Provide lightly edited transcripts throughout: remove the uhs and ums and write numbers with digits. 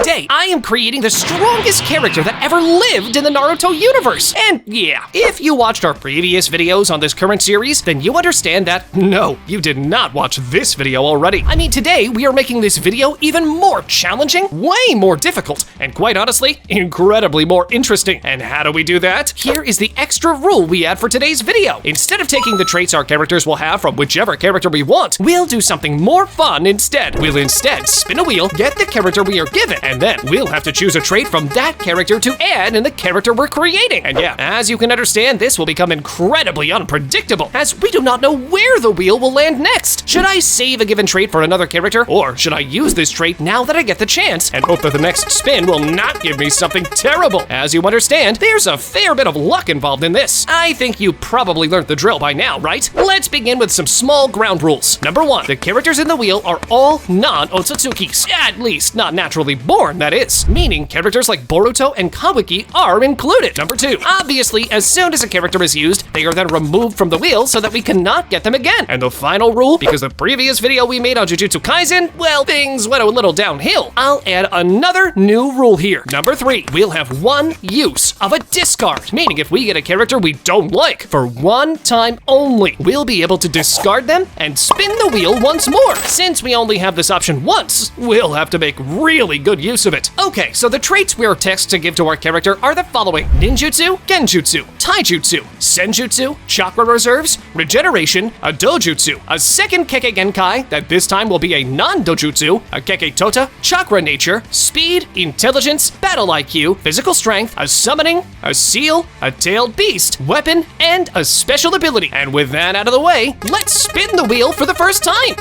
Today, I am creating the strongest character that ever lived in the Naruto universe. And yeah, if you watched our previous videos on this current series, then you understand that no, you did not watch this video already. I mean, today we are making this video even more challenging, way more difficult, and quite honestly, incredibly more interesting. And how do we do that? Here is the extra rule we add for today's video. Instead of taking the traits our characters will have from whichever character we want, we'll do something more fun instead. We'll instead spin a wheel, get the character we are given, and then we'll have to choose a trait from that character to add in the character we're creating. And yeah, as you can understand, this will become incredibly unpredictable, as we do not know where the wheel will land next. Should I save a given trait for another character, or should I use this trait now that I get the chance, and hope that the next spin will not give me something terrible? As you understand, there's a fair bit of luck involved in this. I think you probably learned the drill by now, right? Let's begin with some small ground rules. Number 1, the characters in the wheel are all non-Otsutsukis, at least not naturally born, that is, meaning characters like Boruto and Kabuki are included. Number 2, obviously, as soon as a character is used, they are then removed from the wheel so that we cannot get them again. And the final rule, because the previous video we made on Jujutsu Kaisen, well, things went a little downhill, I'll add another new rule here. Number 3, we'll have one use of a discard, meaning if we get a character we don't like, for one time only, we'll be able to discard them and spin the wheel once more. Since we only have this option once, we'll have to make really good use of it. Okay, so the traits we are text to give to our character are the following: Ninjutsu, Genjutsu, Taijutsu, Senjutsu, Chakra reserves, Regeneration, a Dojutsu, a second Kekkei Genkai that this time will be a non-Dojutsu, a Kekkei Totta, Chakra nature, speed, intelligence, battle IQ, physical strength, a summoning, a seal, a tailed beast, weapon, and a special ability. And with that out of the way, let's spin the wheel for the first time.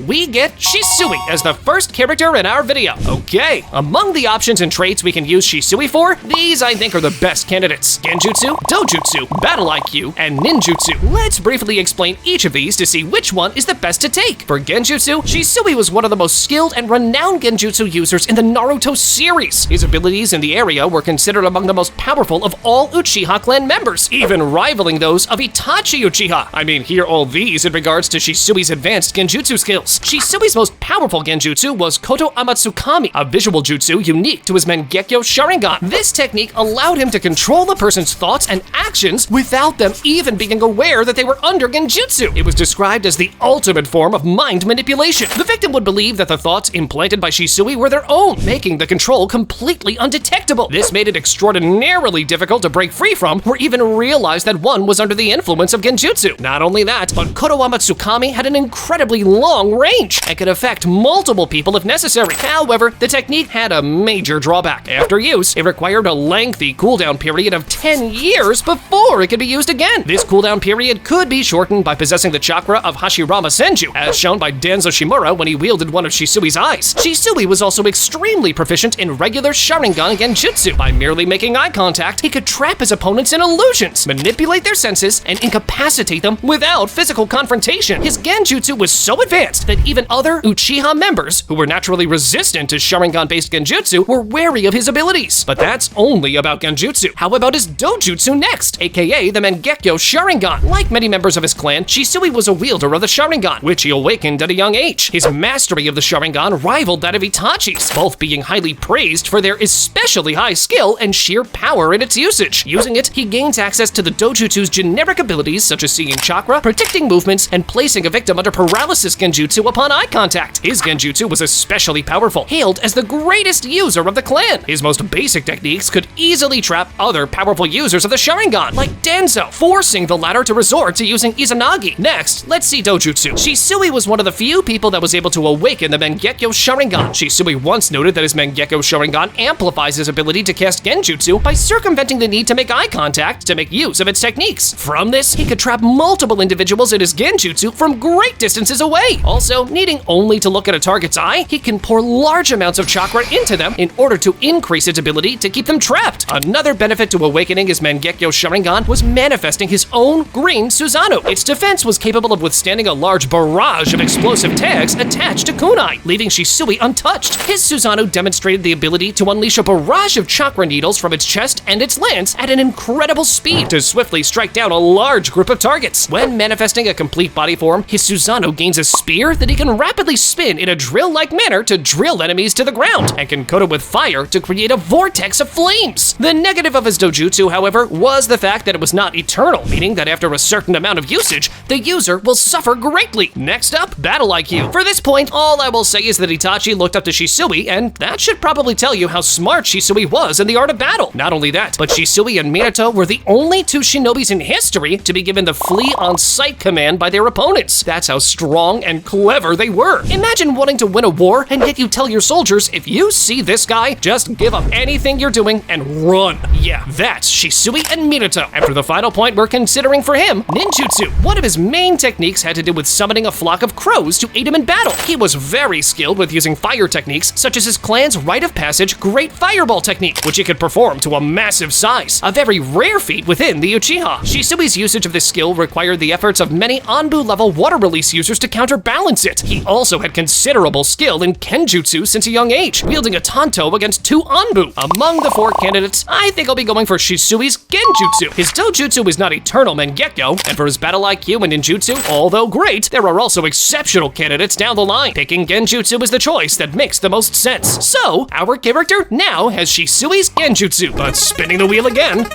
We get Shisui as the first character in our video. Okay, among the options and traits we can use Shisui for, these I think are the best candidates: Genjutsu, Dojutsu, Battle IQ, and Ninjutsu. Let's briefly explain each of these to see which one is the best to take. For Genjutsu, Shisui was one of the most skilled and renowned Genjutsu users in the Naruto series. His abilities in the area were considered among the most powerful of all Uchiha clan members, even rivaling those of Itachi Uchiha. I mean, hear all these in regards to Shisui's advanced Genjutsu skills. Shisui's most powerful Genjutsu was Koto Amatsukami, a visual jutsu unique to his Mangekyo Sharingan. This technique allowed him to control a person's thoughts and actions without them even being aware that they were under Genjutsu. It was described as the ultimate form of mind manipulation. The victim would believe that the thoughts implanted by Shisui were their own, making the control completely undetectable. This made it extraordinarily difficult to break free from or even realize that one was under the influence of Genjutsu. Not only that, but Koto Amatsukami had an incredibly long range and could affect multiple people if necessary. However, the technique had a major drawback. After use, it required a lengthy cooldown period of 10 years before it could be used again. This cooldown period could be shortened by possessing the chakra of Hashirama Senju, as shown by Danzo Shimura when he wielded one of Shisui's eyes. Shisui was also extremely proficient in regular Sharingan Genjutsu. By merely making eye contact, he could trap his opponents in illusions, manipulate their senses, and incapacitate them without physical confrontation. His Genjutsu was so advanced that even other Uchiha members, who were naturally resistant to Sharingan-based Genjutsu, were wary of his abilities. But that's only about Genjutsu. How about his Dojutsu next, aka the Mangekyo Sharingan? Like many members of his clan, Shisui was a wielder of the Sharingan, which he awakened at a young age. His mastery of the Sharingan rivaled that of Itachi's, both being highly praised for their especially high skill and sheer power in its usage. Using it, he gains access to the Dojutsu's generic abilities such as seeing chakra, predicting movements, and placing a victim under paralysis Genjutsu upon eye contact. His Genjutsu was especially powerful, hailed as the greatest user of the clan. His most basic techniques could easily trap other powerful users of the Sharingan, like Danzo, forcing the latter to resort to using Izanagi. Next, let's see Dojutsu. Shisui was one of the few people that was able to awaken the Mangekyo Sharingan. Shisui once noted that his Mangekyo Sharingan amplifies his ability to cast Genjutsu by circumventing the need to make eye contact to make use of its techniques. From this, he could trap multiple individuals in his Genjutsu from great distances away. Also, needing only to look at a target's eye, he can pour large amounts of chakra into them in order to increase its ability to keep them trapped. Another benefit to awakening his Mangekyo Sharingan was manifesting his own green Susanoo. Its defense was capable of withstanding a large barrage of explosive tags attached to kunai, leaving Shisui untouched. His Susanoo demonstrated the ability to unleash a barrage of chakra needles from its chest and its lance at an incredible speed to swiftly strike down a large group of targets. When manifesting a complete body form, his Susanoo gains a spear that he can rapidly spin in a drill-like manner to drill enemies to the ground, and can coat it with fire to create a vortex of flames. The negative of his dojutsu, however, was the fact that it was not eternal, meaning that after a certain amount of usage, the user will suffer greatly. Next up, battle IQ. For this point, all I will say is that Itachi looked up to Shisui, and that should probably tell you how smart Shisui was in the art of battle. Not only that, but Shisui and Minato were the only two shinobis in history to be given the flee on sight command by their opponents. That's how strong and clever they were. Imagine wanting to win a war, and yet you tell your soldiers, if you see this guy, just give up anything you're doing and run. Yeah, that's Shisui and Minato. And for the final point we're considering for him, ninjutsu. One of his main techniques had to do with summoning a flock of crows to aid him in battle. He was very skilled with using fire techniques, such as his clan's rite of passage Great Fireball technique, which he could perform to a massive size, a very rare feat within the Uchiha. Shisui's usage of this skill required the efforts of many Anbu-level water release users to counterbalance it. He also had considerable skill in Genjutsu since a young age, wielding a Tanto against two Anbu. Among the four candidates, I think I'll be going for Shisui's Genjutsu. His Dojutsu is not eternal Mangekyo, and for his battle IQ and ninjutsu, although great, there are also exceptional candidates down the line. Picking Genjutsu is the choice that makes the most sense. So, our character now has Shisui's Genjutsu, but spinning the wheel again.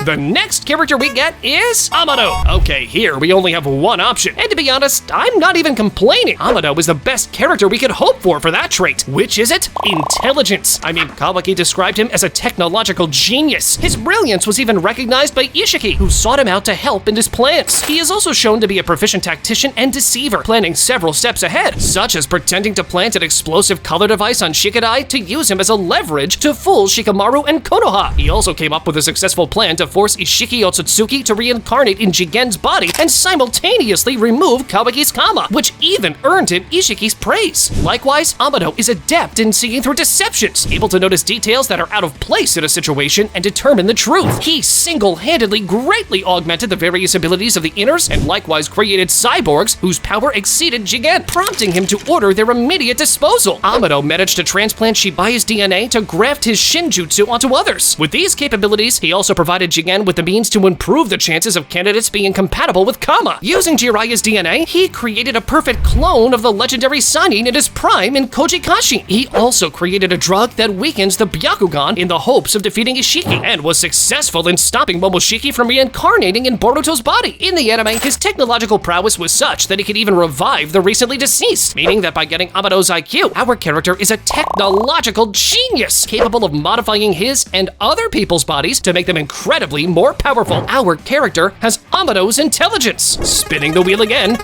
The next character we get is Amado. Okay, here we only have one option, and to be honest, I'm not even complaining. Amado is the best character we could hope for that trait. Which is it? Intelligence. I mean, Kawaki described him as a technological genius. His brilliance was even recognized by Ishiki, who sought him out to help in his plans. He is also shown to be a proficient tactician and deceiver, planning several steps ahead, such as pretending to plant an explosive color device on Shikadai to use him as a leverage to fool Shikamaru and Konoha. He also came up with a successful plan to force Ishiki Otsutsuki to reincarnate in Jigen's body and simultaneously remove Kawaki's Kama, which even earned him Ishiki's praise. Likewise, Amado is adept in seeing through deceptions, able to notice details that are out of place in a situation and determine the truth. He single-handedly greatly augmented the various abilities of the Inners and likewise created cyborgs whose power exceeded Jigen, prompting him to order their immediate disposal. Amado managed to transplant Shibuya's DNA to graft his Shinjutsu onto others. With these capabilities, he also provided Jigen with the means to improve the chances of candidates being compatible with Kama. Using Jiraiya's DNA, he created a perfect clone of the legendary Sannin in his prime in Kojikashi. He also created a drug that weakens the Byakugan in the hopes of defeating Ishiki, and was successful in stopping Momoshiki from reincarnating in Boruto's body. In the anime, his technological prowess was such that he could even revive the recently deceased, meaning that by getting Amado's IQ, our character is a technological genius, capable of modifying his and other people's bodies to make them incredibly more powerful. Our character has Amado's intelligence. Spinning the wheel again.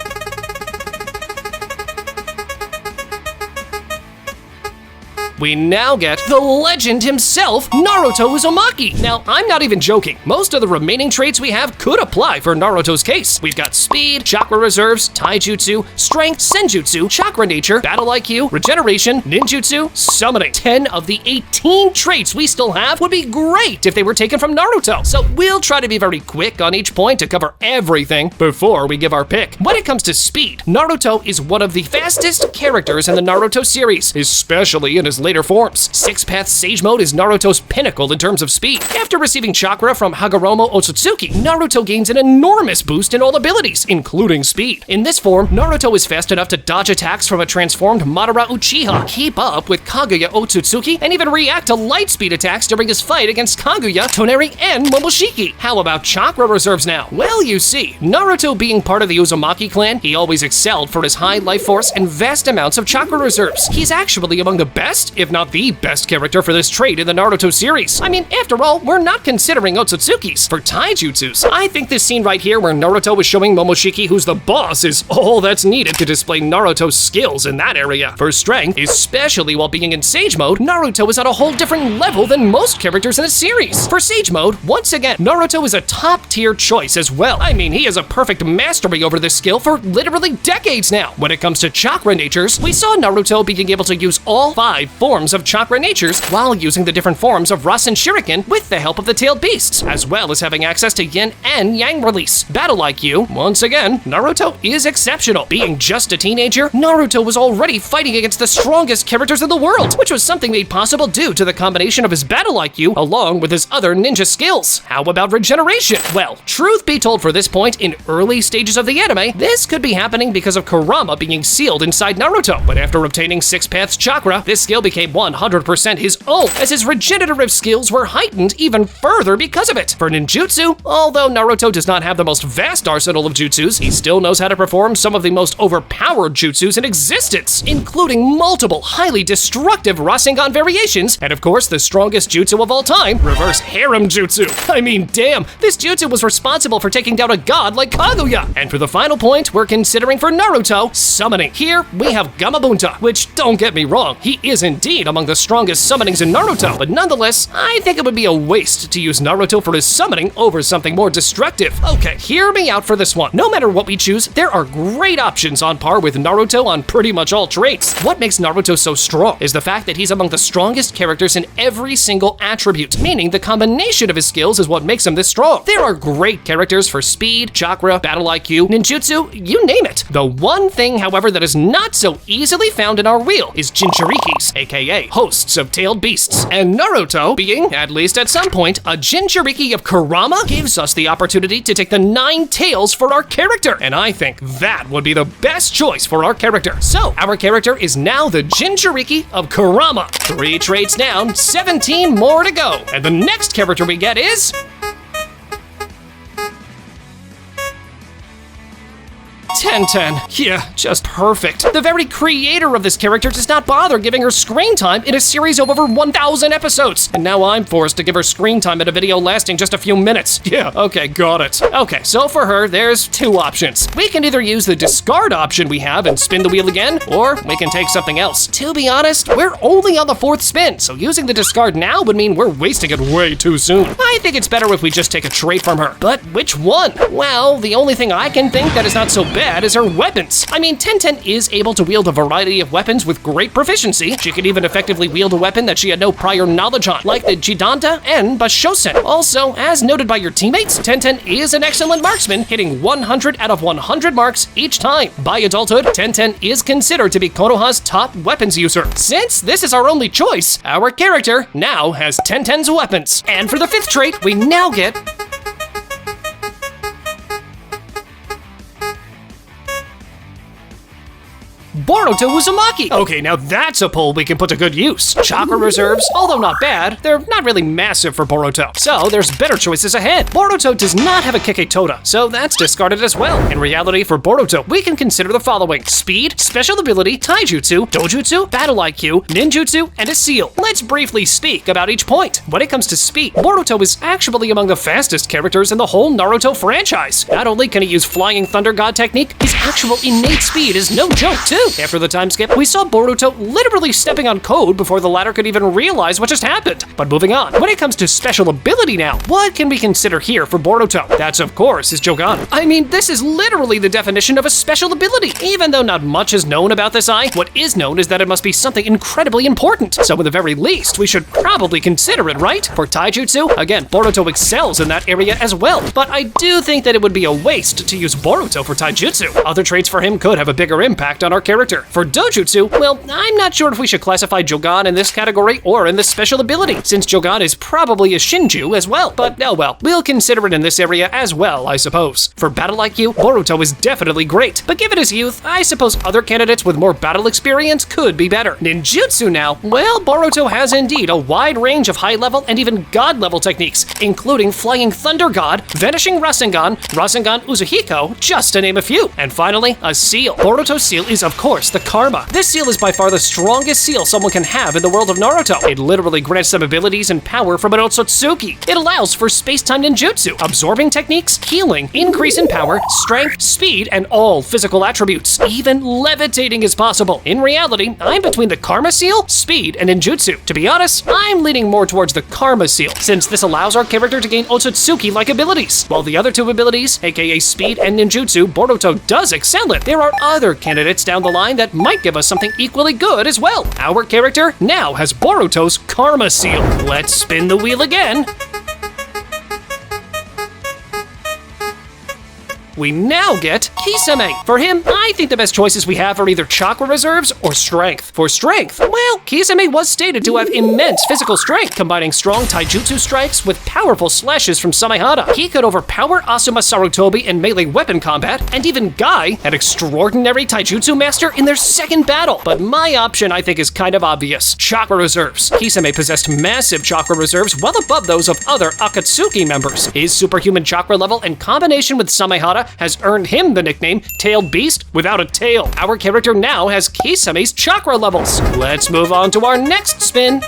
We now get the legend himself, Naruto Uzumaki. Now, I'm not even joking. Most of the remaining traits we have could apply for Naruto's case. We've got speed, chakra reserves, taijutsu, strength, senjutsu, chakra nature, battle IQ, regeneration, ninjutsu, summoning. 10 of the 18 traits we still have would be great if they were taken from Naruto. So we'll try to be very quick on each point to cover everything before we give our pick. When it comes to speed, Naruto is one of the fastest characters in the Naruto series, especially in his later forms. Six-Path Sage Mode is Naruto's pinnacle in terms of speed. After receiving chakra from Hagoromo Otsutsuki, Naruto gains an enormous boost in all abilities, including speed. In this form, Naruto is fast enough to dodge attacks from a transformed Madara Uchiha, keep up with Kaguya Otsutsuki, and even react to light speed attacks during his fight against Kaguya, Toneri, and Momoshiki. How about chakra reserves now? Well, you see, Naruto being part of the Uzumaki clan, he always excelled for his high life force and vast amounts of chakra reserves. He's actually among the best, if not the best character for this trait in the Naruto series. I mean, after all, we're not considering Otsutsuki's. For taijutsus, I think this scene right here where Naruto is showing Momoshiki who's the boss is all that's needed to display Naruto's skills in that area. For strength, especially while being in Sage Mode, Naruto is at a whole different level than most characters in the series. For Sage Mode, once again, Naruto is a top-tier choice as well. I mean, he has a perfect mastery over this skill for literally decades now. When it comes to chakra natures, we saw Naruto being able to use all 5 forms forms of chakra natures while using the different forms of Rasen Shuriken with the help of the tailed beasts, as well as having access to yin and yang release. Battle IQ, once again, Naruto is exceptional. Being just a teenager, Naruto was already fighting against the strongest characters in the world, which was something made possible due to the combination of his battle IQ along with his other ninja skills. How about regeneration? Well, truth be told, for this point in early stages of the anime, this could be happening because of Kurama being sealed inside Naruto, but after obtaining Six Paths Chakra, this skill became 100% his own, as his regenerative skills were heightened even further because of it. For ninjutsu, although Naruto does not have the most vast arsenal of jutsus, he still knows how to perform some of the most overpowered jutsus in existence, including multiple highly destructive Rasengan variations, and of course the strongest jutsu of all time, Reverse Harem Jutsu. I mean, damn, this jutsu was responsible for taking down a god like Kaguya. And for the final point we're considering for Naruto, summoning. Here we have Gamabunta, which, don't get me wrong, he is indeed among the strongest summonings in Naruto, but nonetheless, I think it would be a waste to use Naruto for his summoning over something more destructive. Okay, hear me out for this one. No matter what we choose, there are great options on par with Naruto on pretty much all traits. What makes Naruto so strong is the fact that he's among the strongest characters in every single attribute, meaning the combination of his skills is what makes him this strong. There are great characters for speed, chakra, battle IQ, ninjutsu, you name it. The one thing, however, that is not so easily found in our wheel is Jinchurikis, aka hosts of tailed beasts. And Naruto, being, at least at some point, a Jinchuriki of Kurama, gives us the opportunity to take the 9 tails for our character. And I think that would be the best choice for our character. So, our character is now the Jinchuriki of Kurama. 3 traits down, 17 more to go. And the next character we get is... Tenten. Yeah, just perfect. The very creator of this character does not bother giving her screen time in a series of over 1,000 episodes. And now I'm forced to give her screen time in a video lasting just a few minutes. Yeah, okay, got it. Okay, so for her, there's 2 options. We can either use the discard option we have and spin the wheel again, or we can take something else. To be honest, we're only on the 4th spin, so using the discard now would mean we're wasting it way too soon. I think it's better if we just take a trait from her. But which one? Well, the only thing I can think that is not so bad is her weapons. I mean, Tenten is able to wield a variety of weapons with great proficiency. She could even effectively wield a weapon that she had no prior knowledge on, like the Jidanta and Bashosen. Also, as noted by your teammates, Tenten is an excellent marksman, hitting 100 out of 100 marks each time. By adulthood, Tenten is considered to be Konoha's top weapons user. Since this is our only choice, our character now has Tenten's weapons. And for the 5th trait, we now get... Boruto Uzumaki. Okay, now that's a pull we can put to good use. Chakra reserves, although not bad, they're not really massive for Boruto, so there's better choices ahead. Boruto does not have a Kekkei Totta, so that's discarded as well. In reality, for Boruto, we can consider the following: speed, special ability, taijutsu, dojutsu, battle IQ, ninjutsu, and a seal. Let's briefly speak about each point. When it comes to speed, Boruto is actually among the fastest characters in the whole Naruto franchise. Not only can he use Flying Thunder God technique, his actual innate speed is no joke too. After the time skip, we saw Boruto literally stepping on code before the latter could even realize what just happened. But moving on, when it comes to special ability now, what can we consider here for Boruto? That's of course his Jogan. I mean, this is literally the definition of a special ability. Even though not much is known about this eye, what is known is that it must be something incredibly important. So at the very least, we should probably consider it, right? For Taijutsu, again, Boruto excels in that area as well. But I do think that it would be a waste to use Boruto for Taijutsu. Other traits for him could have a bigger impact on our character. For Dojutsu, well, I'm not sure if we should classify Jogan in this category or in this special ability, since Jogan is probably a Shinju as well. But oh well, we'll consider it in this area as well, I suppose. For battle IQ, Boruto is definitely great, but given his youth, I suppose other candidates with more battle experience could be better. Ninjutsu now, well, Boruto has indeed a wide range of high-level and even god-level techniques, including Flying Thunder God, Vanishing Rasengan, Rasengan Uzuhiko, just to name a few. And finally, a seal. Boruto's seal is, of course, the Karma. This seal is by far the strongest seal someone can have in the world of Naruto. It literally grants them abilities and power from an Otsutsuki. It allows for space-time ninjutsu, absorbing techniques, healing, increase in power, strength, speed, and all physical attributes. Even levitating is possible. In reality, I'm between the Karma seal, speed, and ninjutsu. To be honest, I'm leaning more towards the Karma seal, since this allows our character to gain Otsutsuki-like abilities. While the other 2 abilities, aka speed and ninjutsu, Boruto does excel in. There are other candidates down the line that might give us something equally good as well. Our character now has Boruto's Karma Seal. Let's spin the wheel again. We now get Kisame. For him, I think the best choices we have are either Chakra reserves or strength. For strength, well, Kisame was stated to have immense physical strength, combining strong Taijutsu strikes with powerful slashes from Samehada. He could overpower Asuma Sarutobi in melee weapon combat, and even Guy, an extraordinary Taijutsu master, in their second battle. But my option, I think, is kind of obvious. Chakra reserves. Kisame possessed massive Chakra reserves well above those of other Otsutsuki members. His superhuman Chakra level in combination with Samehada has earned him the nickname Tailed Beast without a tail. Our character now has Kisame's Chakra levels. Let's move on to our next spin.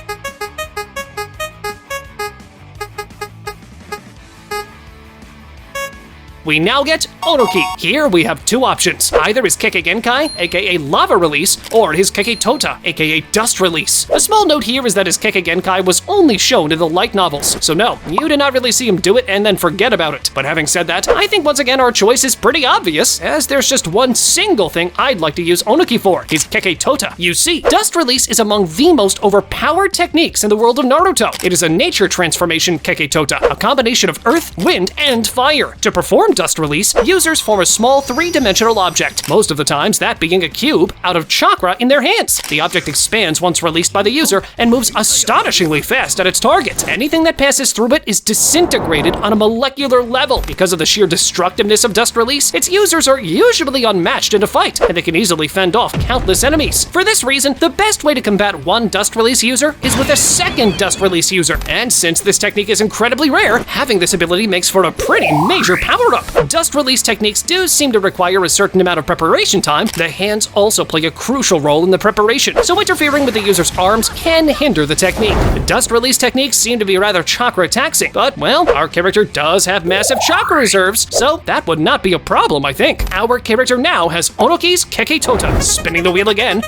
We now get Onoki. Here we have two options. Either his Kekkei Genkai, aka Lava Release, or his Kekkei Totta, aka Dust Release. A small note here is that his Kekkei Genkai was only shown in the light novels, so no, you did not really see him do it and then forget about it. But having said that, I think once again our choice is pretty obvious, as there's just one single thing I'd like to use Onoki for, his Kekkei Totta. You see, Dust Release is among the most overpowered techniques in the world of Naruto. It is a nature transformation Kekkei Totta, a combination of earth, wind, and fire. To perform Dust Release, users form a small three-dimensional object, most of the times that being a cube, out of chakra in their hands. The object expands once released by the user and moves astonishingly fast at its target. Anything that passes through it is disintegrated on a molecular level. Because of the sheer destructiveness of Dust Release, its users are usually unmatched in a fight, and they can easily fend off countless enemies. For this reason, the best way to combat one Dust Release user is with a second Dust Release user. And since this technique is incredibly rare, having this ability makes for a pretty major power-up. Dust Release techniques do seem to require a certain amount of preparation time. The hands also play a crucial role in the preparation, so interfering with the user's arms can hinder the technique. The Dust Release techniques seem to be rather chakra taxing, but well, our character does have massive chakra reserves, so that would not be a problem, I think. Our character now has Onoki's Kekkei Totta. Spinning the wheel again.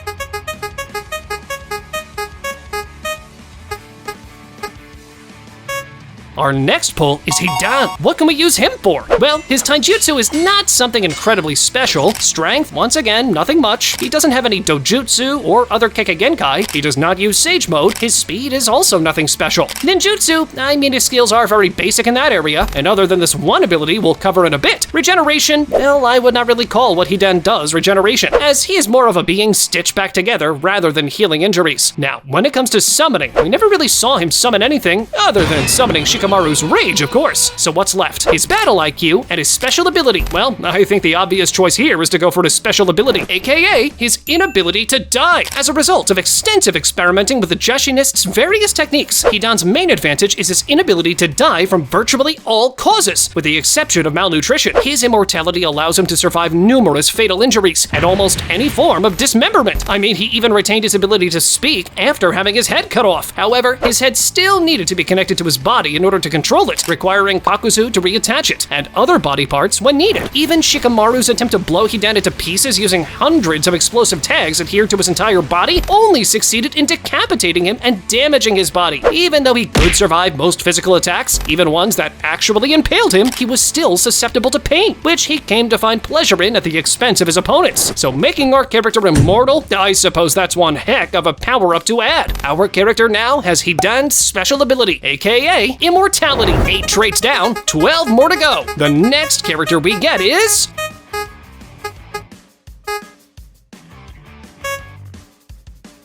Our next pull is Hidan. What can we use him for? Well, his Taijutsu is not something incredibly special. Strength, once again, nothing much. He doesn't have any Dojutsu or other Kekkei Genkai. He does not use Sage Mode. His speed is also nothing special. Ninjutsu, I mean, his skills are very basic in that area, and other than this one ability we'll cover in a bit. Regeneration, well, I would not really call what Hidan does regeneration, as he is more of a being stitched back together rather than healing injuries. Now, when it comes to summoning, we never really saw him summon anything other than summoning Shikamaru's Rage, of course. So what's left? His battle IQ and his special ability. Well, I think the obvious choice here is to go for his special ability, aka his inability to die. As a result of extensive experimenting with the Jashinist's various techniques, Hidan's main advantage is his inability to die from virtually all causes, with the exception of malnutrition. His immortality allows him to survive numerous fatal injuries and almost any form of dismemberment. I mean, he even retained his ability to speak after having his head cut off. However, his head still needed to be connected to his body in order to control it, requiring Pakuzu to reattach it, and other body parts when needed. Even Shikamaru's attempt to blow Hidan into pieces using hundreds of explosive tags adhered to his entire body only succeeded in decapitating him and damaging his body. Even though he could survive most physical attacks, even ones that actually impaled him, he was still susceptible to pain, which he came to find pleasure in at the expense of his opponents. So making our character immortal, I suppose that's one heck of a power-up to add. Our character now has Hidan's special ability, aka Immortality. 8 traits down, 12 more to go. The next character we get is...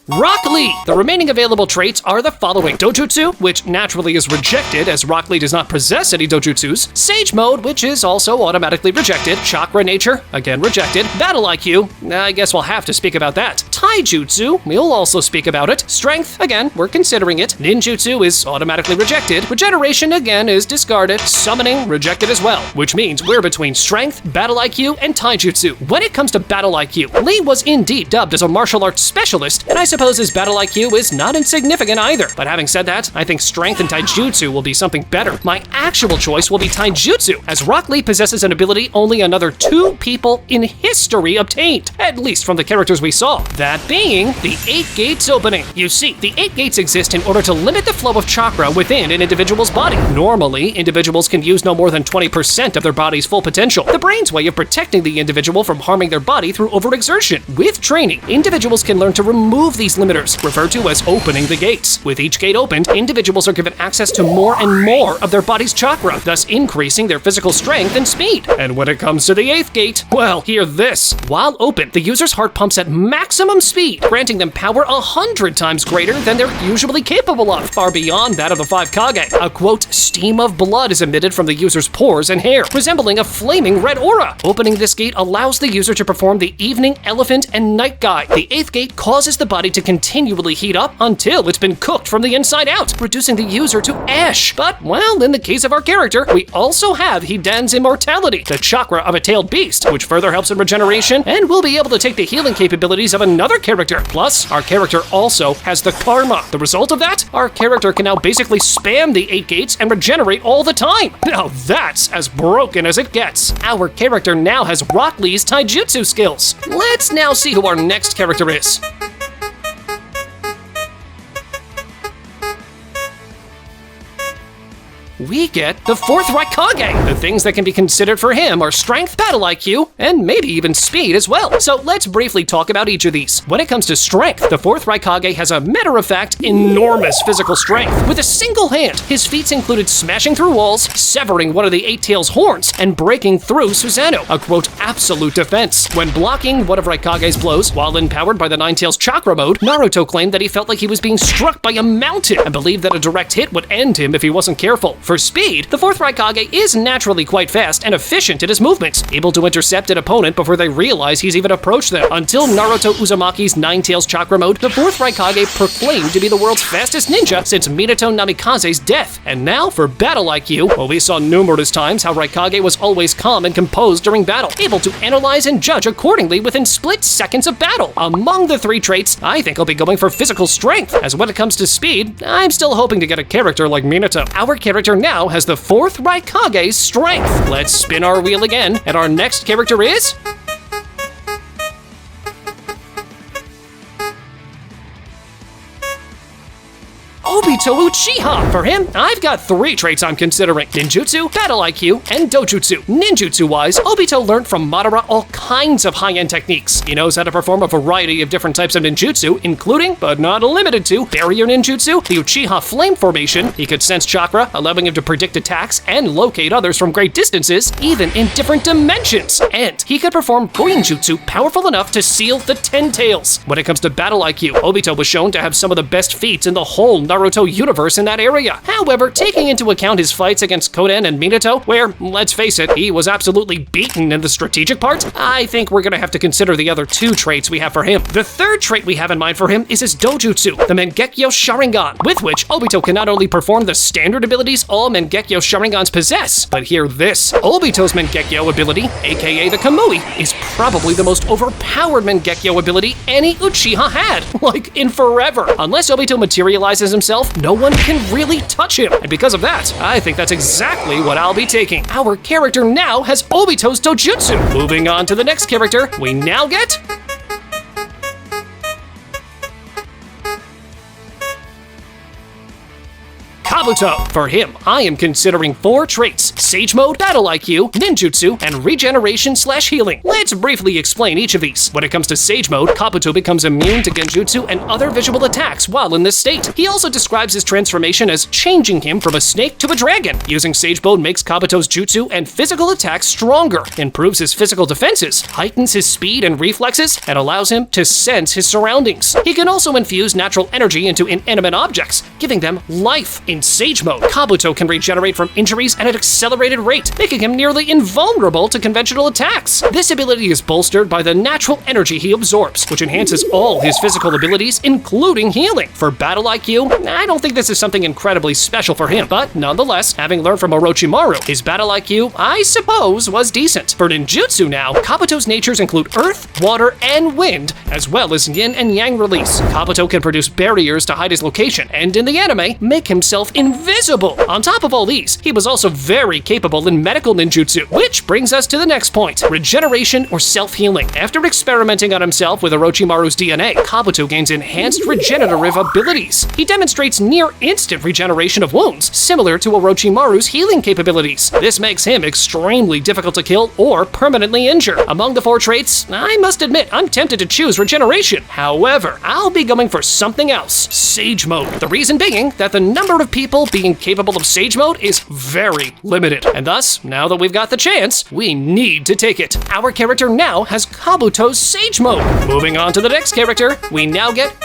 Rock Lee! The remaining available traits are the following: Dojutsu, which naturally is rejected as Rock Lee does not possess any Dojutsus. Sage Mode, which is also automatically rejected. Chakra Nature, again rejected. Battle IQ, I guess we'll have to speak about that. Taijutsu, we'll also speak about it. Strength, again, we're considering it. Ninjutsu is automatically rejected. Regeneration, again, is discarded. Summoning, rejected as well, which means we're between Strength, Battle IQ, and Taijutsu. When it comes to Battle IQ, Lee was indeed dubbed as a martial arts specialist, and I suppose his battle IQ is not insignificant either. But having said that, I think Strength and Taijutsu will be something better. My actual choice will be Taijutsu, as Rock Lee possesses an ability only another 2 people in history obtained, at least from the characters we saw. That that being the 8 gates opening. You see, the 8 gates exist in order to limit the flow of chakra within an individual's body. Normally, individuals can use no more than 20% of their body's full potential, the brain's way of protecting the individual from harming their body through overexertion. With training, individuals can learn to remove these limiters, referred to as opening the gates. With each gate opened, individuals are given access to more and more of their body's chakra, thus increasing their physical strength and speed. And when it comes to the 8th gate, well, hear this. While open, the user's heart pumps at maximum speed, granting them power 100 times greater than they're usually capable of, far beyond that of the 5 Kage. A quote, stream of blood is emitted from the user's pores and hair, resembling a flaming red aura. Opening this gate allows the user to perform the evening, elephant, and night guide. The 8th gate causes the body to continually heat up until it's been cooked from the inside out, reducing the user to ash. But, well, in the case of our character, we also have Hidan's Immortality, the chakra of a tailed beast, which further helps in regeneration, and will be able to take the healing capabilities of another character. Plus, our character also has the karma. The result of that? Our character can now basically spam the 8 gates and regenerate all the time. Now that's as broken as it gets. Our character now has Rock Lee's Taijutsu skills. Let's now see who our next character is. We get the 4th Raikage. The things that can be considered for him are strength, battle IQ, and maybe even speed as well. So let's briefly talk about each of these. When it comes to strength, the 4th Raikage has a matter-of-fact enormous physical strength. With a single hand, his feats included smashing through walls, severing one of the 8 Tails' horns, and breaking through Susanoo, a quote, absolute defense. When blocking one of Raikage's blows, while empowered by the 9 Tails chakra mode, Naruto claimed that he felt like he was being struck by a mountain and believed that a direct hit would end him if he wasn't careful. For speed, the 4th Raikage is naturally quite fast and efficient in his movements, able to intercept an opponent before they realize he's even approached them. Until Naruto Uzumaki's 9 Tails chakra mode, the 4th Raikage proclaimed to be the world's fastest ninja since Minato Namikaze's death. And now for battle IQ, well, we saw numerous times how Raikage was always calm and composed during battle, able to analyze and judge accordingly within split seconds of battle. Among the 3 traits, I think I'll be going for physical strength, as when it comes to speed, I'm still hoping to get a character like Minato. Our character now has the 4th Raikage's strength. Let's spin our wheel again, and our next character is... Obito Uchiha! For him, I've got 3 traits I'm considering: Ninjutsu, Battle IQ, and Dojutsu. Ninjutsu-wise, Obito learned from Madara all kinds of high-end techniques. He knows how to perform a variety of different types of ninjutsu, including, but not limited to, Barrier Ninjutsu, the Uchiha Flame Formation. He could sense chakra, allowing him to predict attacks and locate others from great distances, even in different dimensions. And he could perform Genjutsu powerful enough to seal the 10 Tails. When it comes to Battle IQ, Obito was shown to have some of the best feats in the whole Naruto universe in that area. However, taking into account his fights against Koden and Minato, where, let's face it, he was absolutely beaten in the strategic part, I think we're gonna have to consider the other 2 traits we have for him. The 3rd trait we have in mind for him is his Dojutsu, the Mangekyo Sharingan, with which Obito can not only perform the standard abilities all Mangekyo Sharingans possess, but hear this, Obito's Mangekyo ability, aka the Kamui, is probably the most overpowered Mangekyo ability any Uchiha had, like in forever. Unless Obito materializes himself, no one can really touch him. And because of that, I think that's exactly what I'll be taking. Our character now has Obito's Dojutsu. Moving on to the next character, we now get... Kabuto. For him, I am considering 4 traits: Sage Mode, Battle IQ, Ninjutsu, and Regeneration/Healing. Let's briefly explain each of these. When it comes to Sage Mode, Kabuto becomes immune to Genjutsu and other visual attacks while in this state. He also describes his transformation as changing him from a snake to a dragon. Using Sage Mode makes Kabuto's jutsu and physical attacks stronger, improves his physical defenses, heightens his speed and reflexes, and allows him to sense his surroundings. He can also infuse natural energy into inanimate objects, giving them life. In Sage Mode, Kabuto can regenerate from injuries at an accelerated rate, making him nearly invulnerable to conventional attacks. This ability is bolstered by the natural energy he absorbs, which enhances all his physical abilities, including healing. For Battle IQ, I don't think this is something incredibly special for him, but nonetheless, having learned from Orochimaru, his Battle IQ, I suppose, was decent. For Ninjutsu now, Kabuto's natures include earth, water, and wind, as well as yin and yang release. Kabuto can produce barriers to hide his location, and in the anime, make himself invisible. On top of all these, he was also very capable in medical ninjutsu, which brings us to the next point, regeneration or self-healing. After experimenting on himself with Orochimaru's DNA, Kabuto gains enhanced regenerative abilities. He demonstrates near-instant regeneration of wounds, similar to Orochimaru's healing capabilities. This makes him extremely difficult to kill or permanently injure. Among the 4 traits, I must admit I'm tempted to choose regeneration. However, I'll be going for something else, Sage Mode. The reason being that the number of people being capable of Sage Mode is very limited, and thus, now that we've got the chance, we need to take it. Our character now has Kabuto's Sage Mode. Moving on to the next character, we now get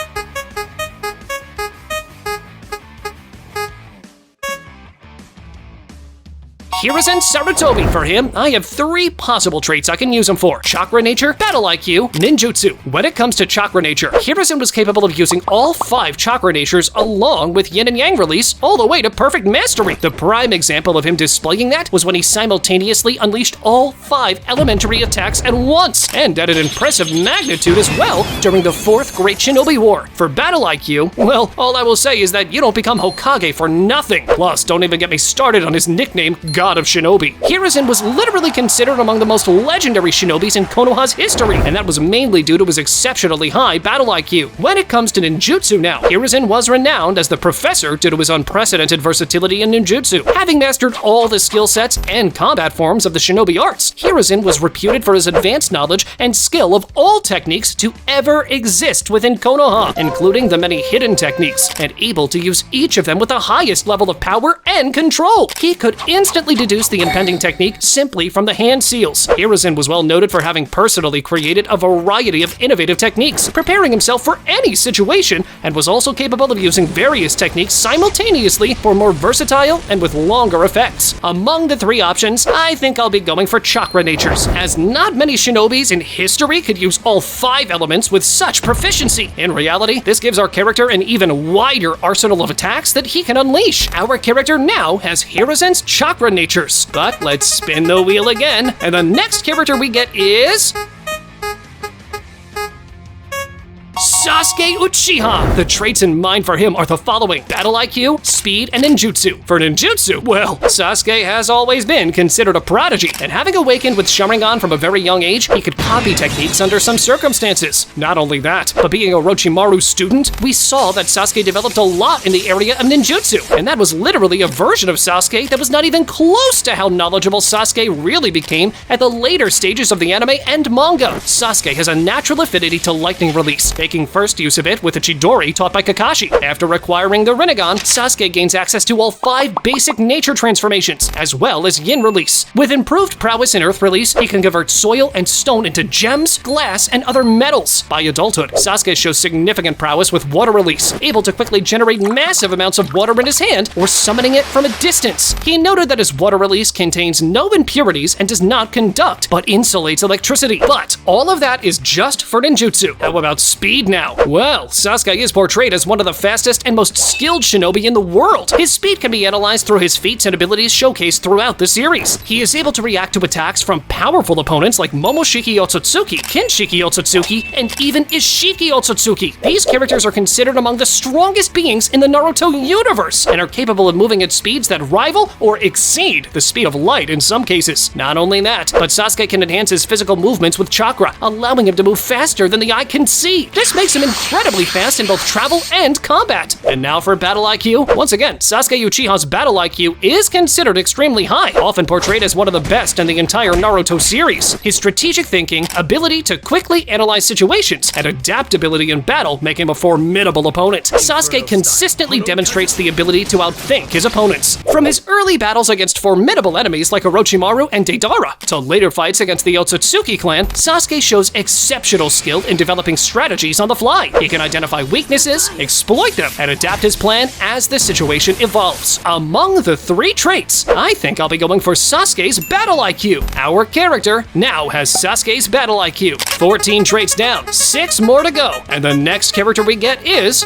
Hiruzen Sarutobi. For him, I have 3 possible traits I can use him for: Chakra Nature, Battle IQ, Ninjutsu. When it comes to Chakra Nature, Hiruzen was capable of using all 5 Chakra Natures along with Yin and Yang release all the way to perfect mastery. The prime example of him displaying that was when he simultaneously unleashed all 5 elementary attacks at once, and at an impressive magnitude as well during the 4th Great Shinobi War. For Battle IQ, well, all I will say is that you don't become Hokage for nothing. Plus, don't even get me started on his nickname, God of Shinobi. Hiruzen was literally considered among the most legendary shinobis in Konoha's history, and that was mainly due to his exceptionally high battle IQ. When it comes to ninjutsu now, Hiruzen was renowned as the professor due to his unprecedented versatility in ninjutsu. Having mastered all the skill sets and combat forms of the shinobi arts, Hiruzen was reputed for his advanced knowledge and skill of all techniques to ever exist within Konoha, including the many hidden techniques, and able to use each of them with the highest level of power and control. He could instantly deduce the impending technique simply from the hand seals. Hiruzen was well noted for having personally created a variety of innovative techniques, preparing himself for any situation, and was also capable of using various techniques simultaneously for more versatile and with longer effects. Among the 3 options, I think I'll be going for Chakra Natures, as not many shinobis in history could use all 5 elements with such proficiency. In reality, this gives our character an even wider arsenal of attacks that he can unleash. Our character now has Hiruzen's Chakra Natures. But let's spin the wheel again, and the next character we get is Sasuke Uchiha. The traits in mind for him are the following: Battle IQ, Speed, and Ninjutsu. For Ninjutsu, well, Sasuke has always been considered a prodigy, and having awakened with Sharingan from a very young age, he could copy techniques under some circumstances. Not only that, but being a Orochimaru student, we saw that Sasuke developed a lot in the area of Ninjutsu, and that was literally a version of Sasuke that was not even close to how knowledgeable Sasuke really became at the later stages of the anime and manga. Sasuke has a natural affinity to lightning release, making first use of it with the Chidori taught by Kakashi. After acquiring the Rinnegan, Sasuke gains access to all 5 basic nature transformations, as well as Yin release. With improved prowess in Earth release, he can convert soil and stone into gems, glass, and other metals. By adulthood, Sasuke shows significant prowess with water release, able to quickly generate massive amounts of water in his hand or summoning it from a distance. He noted that his water release contains no impurities and does not conduct, but insulates electricity. But all of that is just for ninjutsu. How about speed now? Well, Sasuke is portrayed as one of the fastest and most skilled shinobi in the world. His speed can be analyzed through his feats and abilities showcased throughout the series. He is able to react to attacks from powerful opponents like Momoshiki Otsutsuki, Kinshiki Otsutsuki, and even Ishiki Otsutsuki. These characters are considered among the strongest beings in the Naruto universe, and are capable of moving at speeds that rival or exceed the speed of light in some cases. Not only that, but Sasuke can enhance his physical movements with chakra, allowing him to move faster than the eye can see. This makes him incredibly fast in both travel and combat. And now for battle IQ. Once again, Sasuke Uchiha's battle IQ is considered extremely high, often portrayed as one of the best in the entire Naruto series. His strategic thinking, ability to quickly analyze situations, and adaptability in battle make him a formidable opponent. Sasuke consistently demonstrates the ability to outthink his opponents. From his early battles against formidable enemies like Orochimaru and Deidara, to later fights against the Otsutsuki clan, Sasuke shows exceptional skill in developing strategies on the fly. He can identify weaknesses, exploit them, and adapt his plan as the situation evolves. Among the 3 traits, I think I'll be going for Sasuke's battle IQ. Our character now has Sasuke's battle IQ. 14 traits down, 6 more to go, and the next character we get is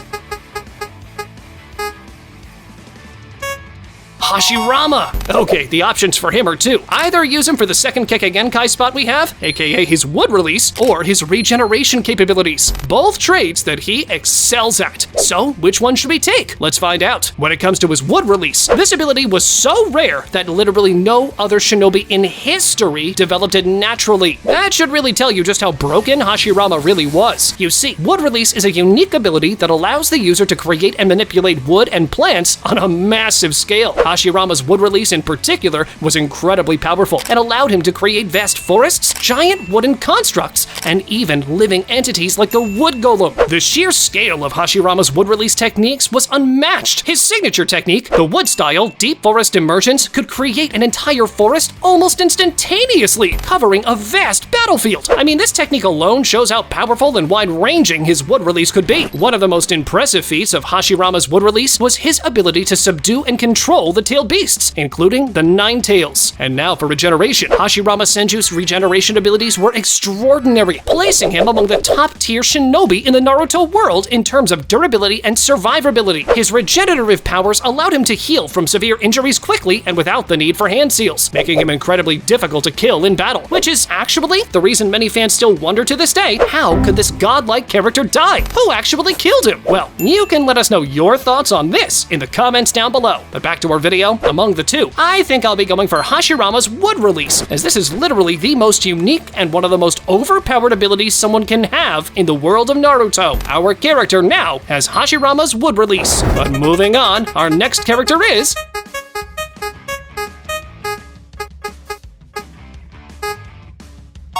Hashirama. Okay, the options for him are two. Either use him for the second Kekkei Genkai spot we have, aka his wood release, or his regeneration capabilities. Both traits that he excels at. So, which one should we take? Let's find out. When it comes to his wood release, this ability was so rare that literally no other shinobi in history developed it naturally. That should really tell you just how broken Hashirama really was. You see, wood release is a unique ability that allows the user to create and manipulate wood and plants on a massive scale. Hashirama's wood release in particular was incredibly powerful and allowed him to create vast forests, giant wooden constructs, and even living entities like the wood golem. The sheer scale of Hashirama's wood release techniques was unmatched. His signature technique, the wood style deep forest emergence, could create an entire forest almost instantaneously, covering a vast battlefield. I mean, this technique alone shows how powerful and wide-ranging his wood release could be. One of the most impressive feats of Hashirama's wood release was his ability to subdue and control the tailed beasts, including the 9 tails. And now for regeneration. Hashirama Senju's regeneration abilities were extraordinary, placing him among the top-tier shinobi in the Naruto world in terms of durability and survivability. His regenerative powers allowed him to heal from severe injuries quickly and without the need for hand seals, making him incredibly difficult to kill in battle, which is actually the reason many fans still wonder to this day, how could this godlike character die? Who actually killed him? Well, you can let us know your thoughts on this in the comments down below. But back to our video, among the two, I think I'll be going for Hashirama's wood release, as this is literally the most unique and one of the most overpowered abilities someone can have in the world of Naruto. Our character now has Hashirama's wood release. But moving on, our next character is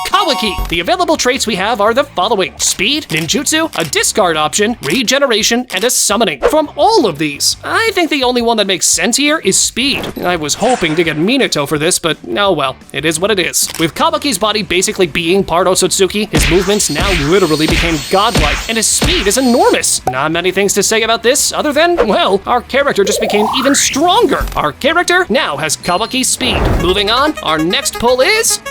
Kawaki. The available traits we have are the following: speed, ninjutsu, a discard option, regeneration, and a summoning. From all of these, I think the only one that makes sense here is speed. I was hoping to get Minato for this, but oh well, it is what it is. With Kawaki's body basically being part Otsutsuki, his movements now literally became godlike, and his speed is enormous. Not many things to say about this other than, well, our character just became even stronger. Our character now has Kawaki's speed. Moving on, our next pull is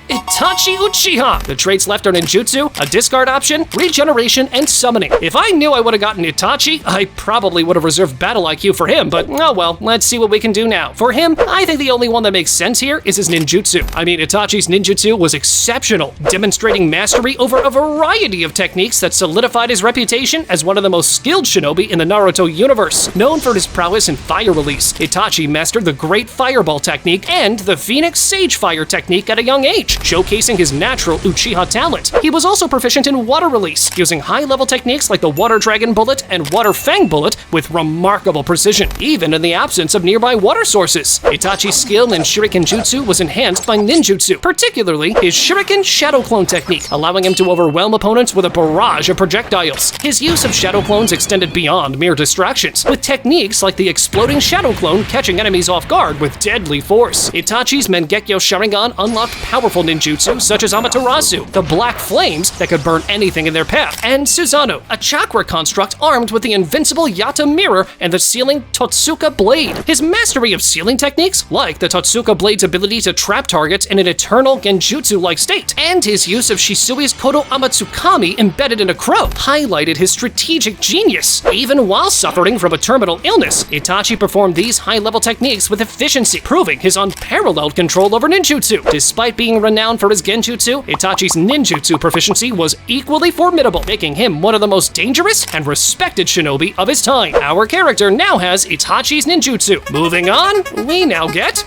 Itachi Uchiha. The traits left are ninjutsu, a discard option, regeneration, and summoning. If I knew I would have gotten Itachi, I probably would have reserved battle IQ for him, but oh well, let's see what we can do now. For him, I think the only one that makes sense here is his ninjutsu. I mean, Itachi's ninjutsu was exceptional, demonstrating mastery over a variety of techniques that solidified his reputation as one of the most skilled shinobi in the Naruto universe. Known for his prowess in fire release, Itachi mastered the Great Fireball technique and the Phoenix Sage Fire technique at a young age, showcasing his natural Uchiha talent. He was also proficient in water release, using high-level techniques like the Water Dragon Bullet and Water Fang Bullet with remarkable precision, even in the absence of nearby water sources. Itachi's skill in Shuriken Jutsu was enhanced by ninjutsu, particularly his Shuriken Shadow Clone technique, allowing him to overwhelm opponents with a barrage of projectiles. His use of Shadow Clones extended beyond mere distractions, with techniques like the Exploding Shadow Clone catching enemies off guard with deadly force. Itachi's Mangekyo Sharingan unlocked powerful ninjutsu such as Amaterasu, the Black Flames that could burn anything in their path, and Susanoo, a chakra construct armed with the invincible Yata Mirror and the Sealing Totsuka Blade. His mastery of sealing techniques, like the Totsuka Blade's ability to trap targets in an eternal Genjutsu-like state, and his use of Shisui's Kodo Amatsukami embedded in a crow, highlighted his strategic genius. Even while suffering from a terminal illness, Itachi performed these high-level techniques with efficiency, proving his unparalleled control over ninjutsu. Despite being renowned for his genjutsu, Itachi's ninjutsu proficiency was equally formidable, making him one of the most dangerous and respected shinobi of his time. Our character now has Itachi's ninjutsu. Moving on, we now get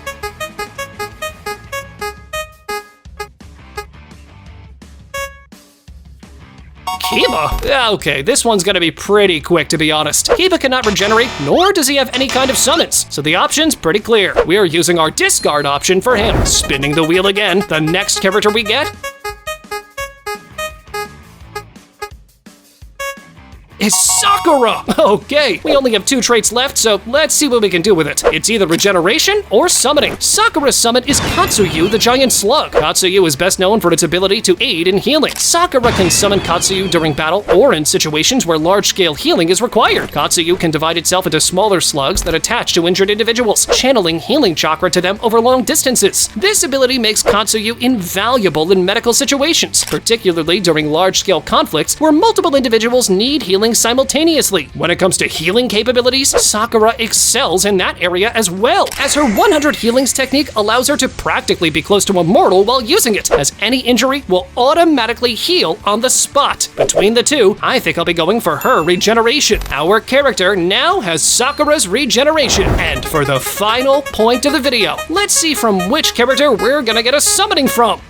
Kiba. Okay, this one's gonna be pretty quick, to be honest. Kiba cannot regenerate, nor does he have any kind of summons, so the option's pretty clear. We are using our discard option for him. Spinning the wheel again, the next character we get is Sakura! Okay, we only have 2 traits left, so let's see what we can do with it. It's either regeneration or summoning. Sakura's summon is Katsuyu the Giant Slug. Katsuyu is best known for its ability to aid in healing. Sakura can summon Katsuyu during battle or in situations where large-scale healing is required. Katsuyu can divide itself into smaller slugs that attach to injured individuals, channeling healing chakra to them over long distances. This ability makes Katsuyu invaluable in medical situations, particularly during large-scale conflicts where multiple individuals need healing simultaneously. When it comes to healing capabilities, Sakura excels in that area as well, as her 100 healings technique allows her to practically be close to immortal while using it, as any injury will automatically heal on the spot. Between the two, I think I'll be going for her regeneration. Our character now has Sakura's regeneration. And for the final point of the video, let's see from which character we're gonna get a summoning from.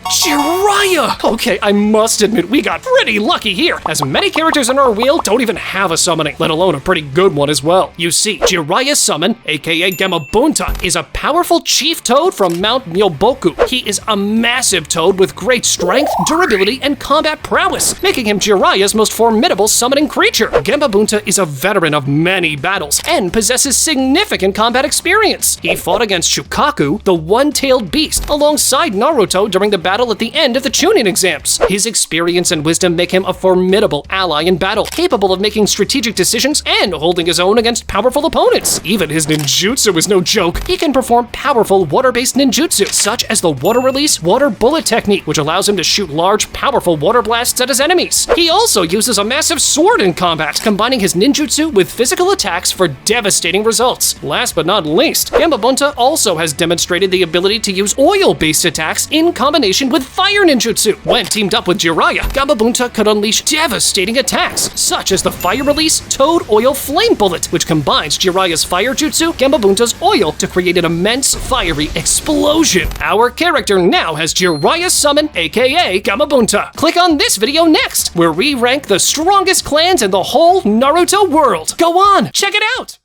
Jiraiya! Okay, I must admit, we got pretty lucky here, as many characters in our wheel don't even have a summoning, let alone a pretty good one as well. You see, Jiraiya's summon, aka Gamabunta, is a powerful chief toad from Mount Myoboku. He is a massive toad with great strength, durability, and combat prowess, making him Jiraiya's most formidable summoning creature. Gamabunta is a veteran of many battles and possesses significant combat experience. He fought against Shukaku, the one-tailed beast, alongside Naruto during the battle at the end of the Chunin exams. His experience and wisdom make him a formidable ally in battle, capable of making strategic decisions and holding his own against powerful opponents. Even his ninjutsu is no joke. He can perform powerful water-based ninjutsu, such as the water release water bullet technique, which allows him to shoot large, powerful water blasts at his enemies. He also uses a massive sword in combat, combining his ninjutsu with physical attacks for devastating results. Last but not least, Gamabunta also has demonstrated the ability to use oil-based attacks in combination with fire ninjutsu. When teamed up with Jiraiya, Gamabunta could unleash devastating attacks, such as the fire release Toad Oil Flame Bullet, which combines Jiraiya's fire jutsu, Gamabunta's oil, to create an immense fiery explosion. Our character now has Jiraiya's summon, aka Gamabunta. Click on this video next, where we rank the strongest clans in the whole Naruto world. Go on, check it out!